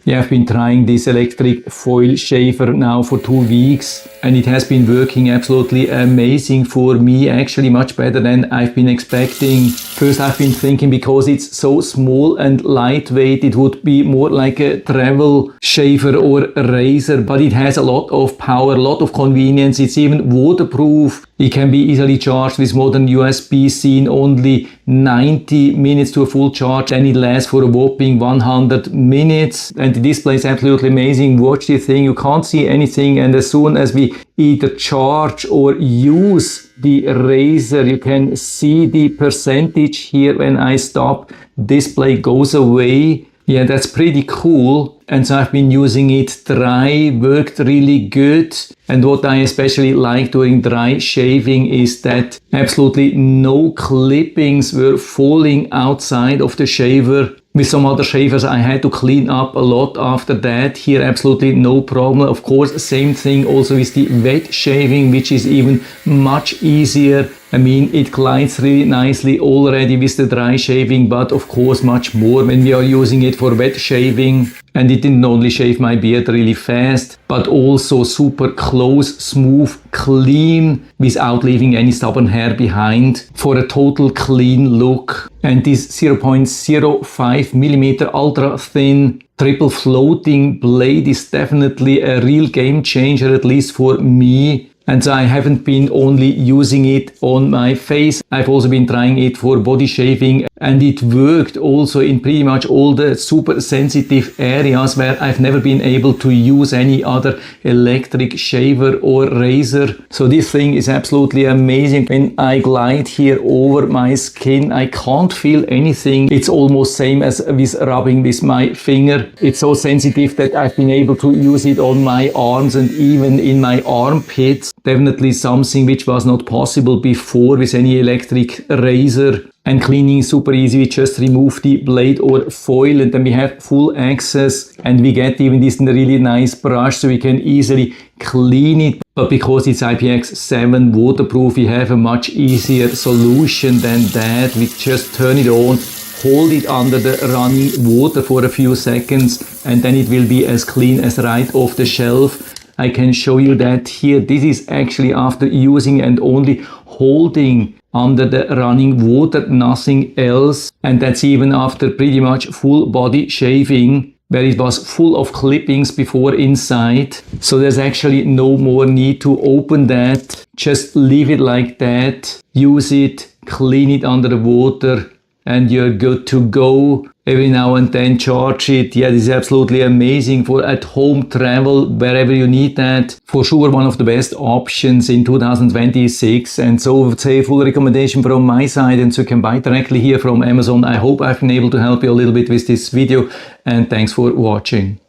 Yeah, I've been trying this electric foil shaver now for 2 weeks and it has been working absolutely amazing for me, actually much better than I've been expecting. First I've been thinking because it's so small and lightweight it would be more like a travel shaver or a razor, but it has a lot of power, a lot of convenience. It's even waterproof. It can be easily charged with modern USB-C in only 90 minutes to a full charge, and it lasts for a whopping 100 minutes. And the display is absolutely amazing. Watch the thing, you can't see anything, and as soon as we either charge or use the razor, you can see the percentage here. When I stop, display goes away. Yeah, that's pretty cool. And so I've been using it dry, worked really good. And what I especially like doing dry shaving is that absolutely no clippings were falling outside of the shaver. With some other shavers I had to clean up a lot after that. Here absolutely no problem. Of course, same thing also with the wet shaving, which is even much easier. I mean, it glides really nicely already with the dry shaving, but of course much more when we are using it for wet shaving. And it didn't only shave my beard really fast, but also super close, smooth, clean, without leaving any stubborn hair behind, for a total clean look. And this 0.05mm ultra thin triple floating blade is definitely a real game changer, at least for me. And so I haven't been only using it on my face, I've also been trying it for body shaving, and it worked also in pretty much all the super sensitive areas where I've never been able to use any other electric shaver or razor. So this thing is absolutely amazing. When I glide here over my skin, I can't feel anything. It's almost same as with rubbing with my finger. It's so sensitive that I've been able to use it on my arms and even in my armpits. Definitely something which was not possible before with any electric razor. And cleaning is super easy. We just remove the blade or foil and then we have full access, and we get even this really nice brush so we can easily clean it. But because it's IPX7 waterproof, we have a much easier solution than that. We just turn it on, hold it under the running water for a few seconds, and then it will be as clean as right off the shelf. I can show you that here. This is actually after using and only holding under the running water, nothing else. And that's even after pretty much full body shaving, where it was full of clippings before inside. So there's actually no more need to open that. Just leave it like that, use it, clean it under the water, and you're good to go. Every now and then charge it. Yeah, this is absolutely amazing for at-home travel, wherever you need that. For sure one of the best options in 2026. And so I would say full recommendation from my side, and so you can buy directly here from Amazon. I hope I've been able to help you a little bit with this video, and thanks for watching.